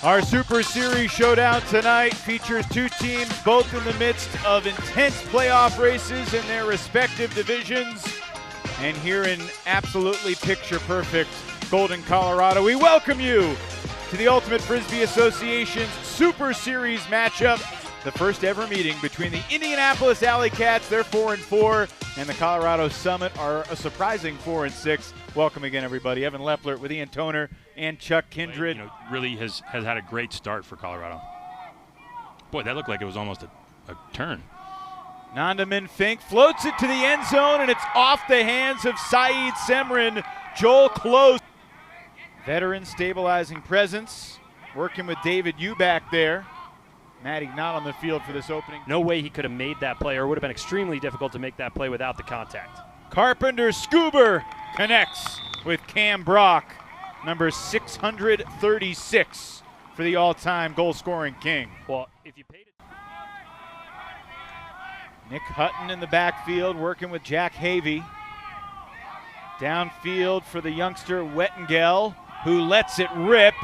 Our Super Series showdown tonight features two teams both in the midst of intense playoff races in their respective divisions. And here in absolutely picture-perfect Golden, Colorado, we welcome you to the Ultimate Frisbee Association's Super Series matchup, the first ever meeting between the Indianapolis AlleyCats, they're 4-4, and the Colorado Summit are a surprising 4-6. Welcome again, everybody. Evan Lepler with Ian Toner and Chuck Kindred. Really has had a great start for Colorado. Boy, that looked like it was almost a turn. Nondaman Fink floats it to the end zone, and it's off the hands of Saeed Semrin. Joel Close, veteran stabilizing presence, working with David Eubank there. Matty not on the field for this opening. No way he could have made that play, or it would have been extremely difficult to make that play without the contact. Carpenter Scuber connects with Cam Brock, number 636 for the all-time goal-scoring king. Well, if you paid it. Nick Hutton in the backfield working with Jack Havey. Downfield for the youngster Wettengel, who lets it rip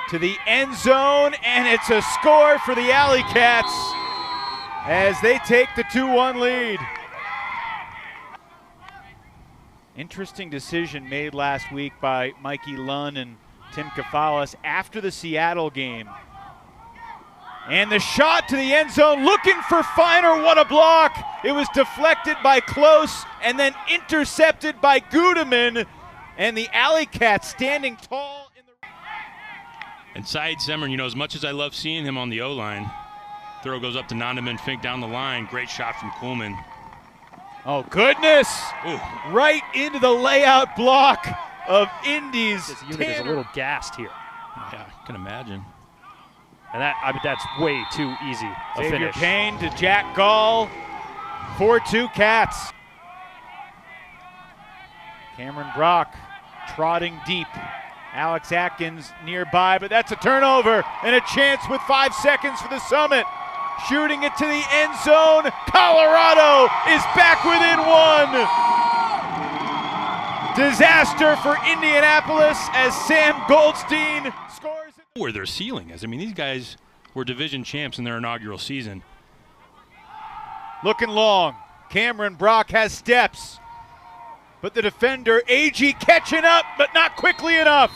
to the end zone, and it's a score for the AlleyCats as they take the 2-1 lead. Interesting decision made last week by Mikey Lunn and Tim Kafalis after the Seattle game. And the shot to the end zone, looking for Feiner, what a block! It was deflected by Close and then intercepted by Gudeman, and the AlleyCats standing tall in the... And Saeed Semrin, as much as I love seeing him on the O-line, throw goes up to Nondaman Fink down the line. Great shot from Kuhlman. Oh, goodness! Ooh. Right into the layout block of Indy's. This unit is a little gassed here. Yeah, I can imagine. And that's way too easy a Xavier finish. Payne to Jack Gall. 4-2 Cats. Cameron Brock trotting deep. Alex Atkins nearby, but that's a turnover and a chance with 5 seconds for the Summit. Shooting it to the end zone. Colorado is back within one. Disaster for Indianapolis as Sam Goldstein scores. Where their ceiling is. I mean, these guys were division champs in their inaugural season. Looking long. Cameron Brock has steps. But the defender, AG, catching up, but not quickly enough.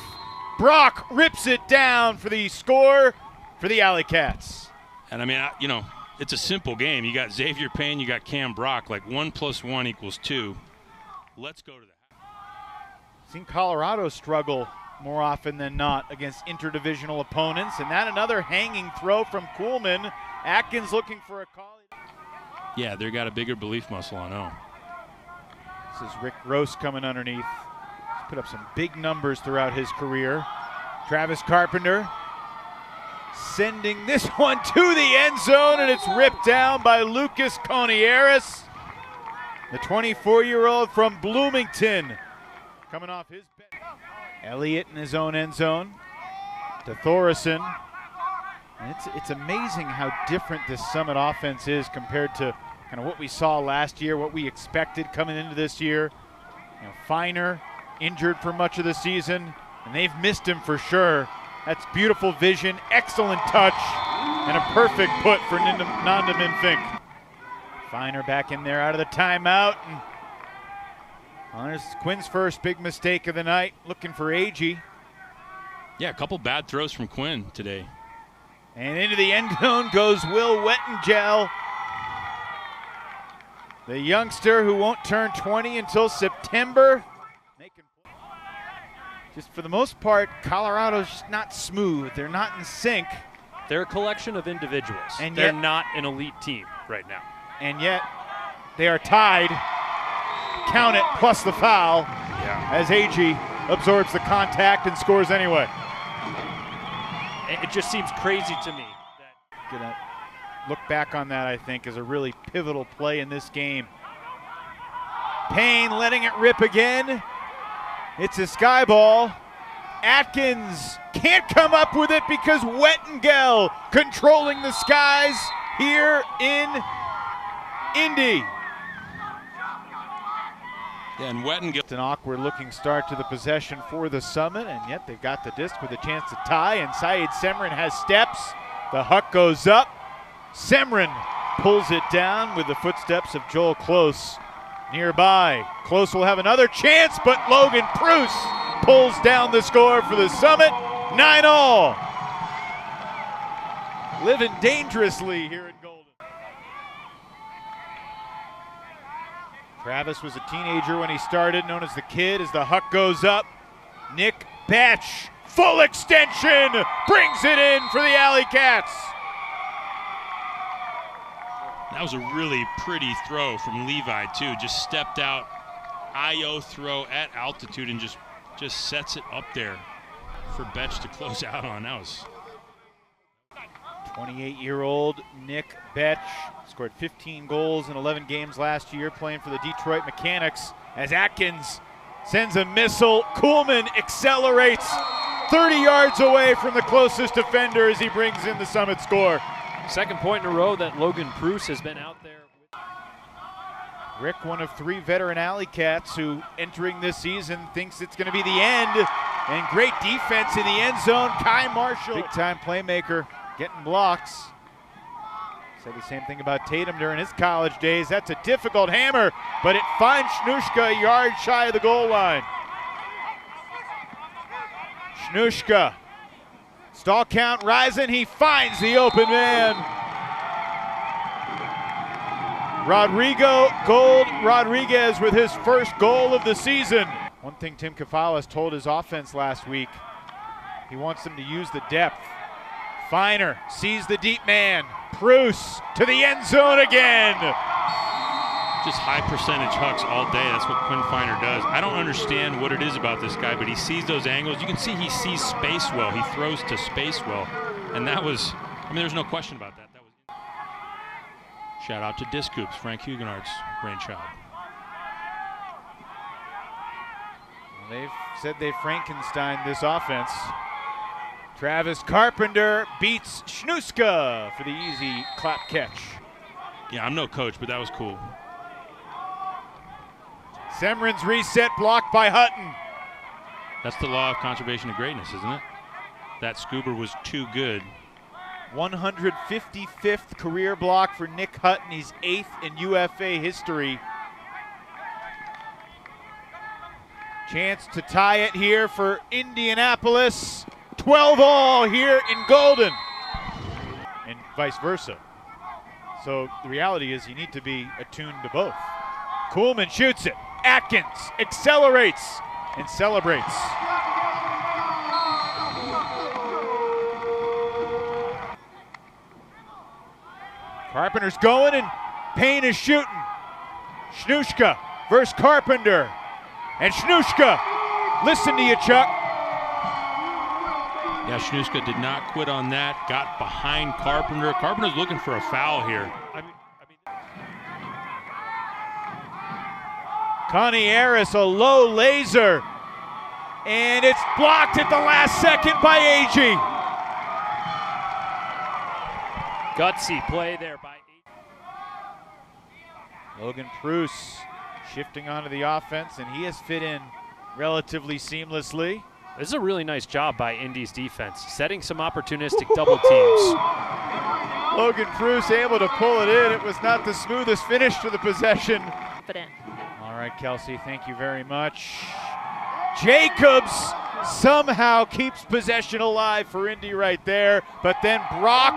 Brock rips it down for the score for the AlleyCats. And I mean, it's a simple game. You got Xavier Payne, you got Cam Brock, like 1 + 1 = 2. Let's go to that. Seen Colorado struggle more often than not against interdivisional opponents, and that another hanging throw from Kuhlman. Atkins looking for a call. Yeah, they got a bigger belief muscle, I know. This is Rick Gross coming underneath. He's put up some big numbers throughout his career. Travis Carpenter sending this one to the end zone, and it's ripped down by Lucas Conieris, the 24-year-old from Bloomington, coming off his bench. Elliott in his own end zone to Thoresen. And it's amazing how different this Summit offense is compared to kind of what we saw last year, what we expected coming into this year. Feiner injured for much of the season, and they've missed him for sure. That's beautiful vision, excellent touch, and a perfect put for Nondaman Fink. Feiner back in there out of the timeout. And there's Quinn's first big mistake of the night, looking for AG. Yeah, a couple bad throws from Quinn today. And into the end zone goes Will Wettengel, the youngster who won't turn 20 until September. Just for the most part, Colorado's just not smooth. They're not in sync. They're a collection of individuals. And they're yet, not an elite team right now. And yet, they are tied. Count it, plus the foul, as AG absorbs the contact and scores anyway. It just seems crazy to me. Gonna look back on that, I think, as a really pivotal play in this game. Payne letting it rip again. It's a sky ball. Atkins can't come up with it because Wettengel controlling the skies here in Indy. Yeah, and Wetton It's an awkward looking start to the possession for the Summit, and yet they've got the disc with a chance to tie, and Saeed Semrin has steps. The huck goes up. Semrin pulls it down with the footsteps of Joel Close nearby. Close will have another chance, but Logan Pruce pulls down the score for the Summit. 9-all. Living dangerously here in Golden. Travis was a teenager when he started, known as the Kid, as the huck goes up. Nick Batch, full extension, brings it in for the AlleyCats. That was a really pretty throw from Levi, too. Just stepped out, IO throw at altitude, and just sets it up there for Betch to close out on. That was 28-year-old Nick Betch scored 15 goals in 11 games last year, playing for the Detroit Mechanix, as Atkins sends a missile. Kuhlman accelerates 30 yards away from the closest defender as he brings in the Summit score. Second point in a row that Logan Pruce has been out there. Rick, one of 3 veteran AlleyCats who entering this season thinks it's going to be the end, and great defense in the end zone. Kai Marshall, big-time playmaker, getting blocks. Said the same thing about Tatum during his college days. That's a difficult hammer, but it finds Shnushka a yard shy of the goal line. Shnushka, stall count rising, he finds the open man. Rodriguez with his first goal of the season. One thing Tim Kafala told his offense last week, he wants them to use the depth. Feiner sees the deep man. Pruce to the end zone again. just high percentage hucks all day. That's what Quinn Feiner does. I don't understand what it is about this guy, but he sees those angles. You can see he sees space well. He throws to space well. And that was, I mean, there's no question about that. Shout out to Disc Hoops, Frank Huguenard's brainchild. Well, they've said they Frankenstein this offense. Travis Carpenter beats Shnuska for the easy clap catch. Yeah, I'm no coach, but that was cool. Semrin's reset blocked by Hutton. That's the law of conservation of greatness, isn't it? That scuba was too good. 155th career block for Nick Hutton. He's 8th in UFA history. Chance to tie it here for Indianapolis. 12-all here in Golden. And vice versa. So the reality is you need to be attuned to both. Kuhlman shoots it. Atkins accelerates and celebrates. Carpenter's going and Payne is shooting. Shnushka versus Carpenter. And Shnushka, listen to you, Chuck. Yeah, Shnuska did not quit on that. Got behind Carpenter. Carpenter's looking for a foul here. Connie Harris, a low laser. And it's blocked at the last second by Agee. Gutsy play there by Logan Pruce shifting onto the offense, and he has fit in relatively seamlessly. This is a really nice job by Indy's defense, setting some opportunistic double teams. Logan Pruce able to pull it in. It was not the smoothest finish to the possession. All right, Kelsey, thank you very much. Jacobs somehow keeps possession alive for Indy right there, but then Brock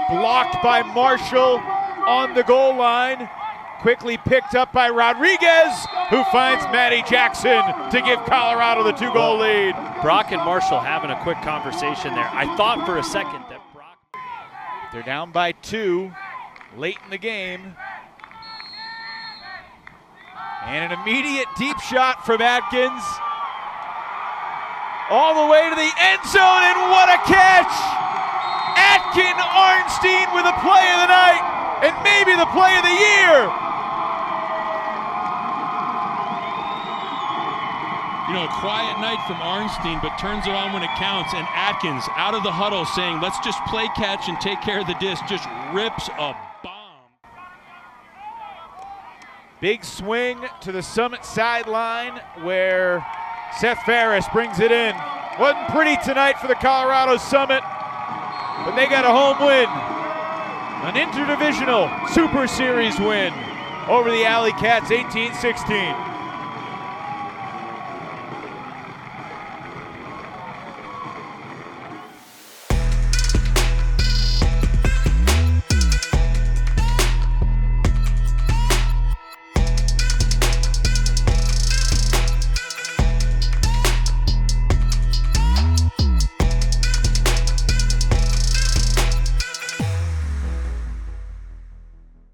blocked by Marshall on the goal line. Quickly picked up by Rodriguez, who finds Matty Jackson to give Colorado the 2-goal lead. Brock and Marshall having a quick conversation there. I thought for a second that Brock... They're down by 2 late in the game. And an immediate deep shot from Atkins. All the way to the end zone, and what a catch! Atkin Arnstein with a play of the night, and maybe the play of the year. You know, a quiet night from Arnstein, but turns it on when it counts. And Atkins, out of the huddle, saying, let's just play catch and take care of the disc, just rips a bomb. Big swing to the Summit sideline where Seth Ferris brings it in. Wasn't pretty tonight for the Colorado Summit, but they got a home win. An interdivisional Super Series win over the AlleyCats, 18-16.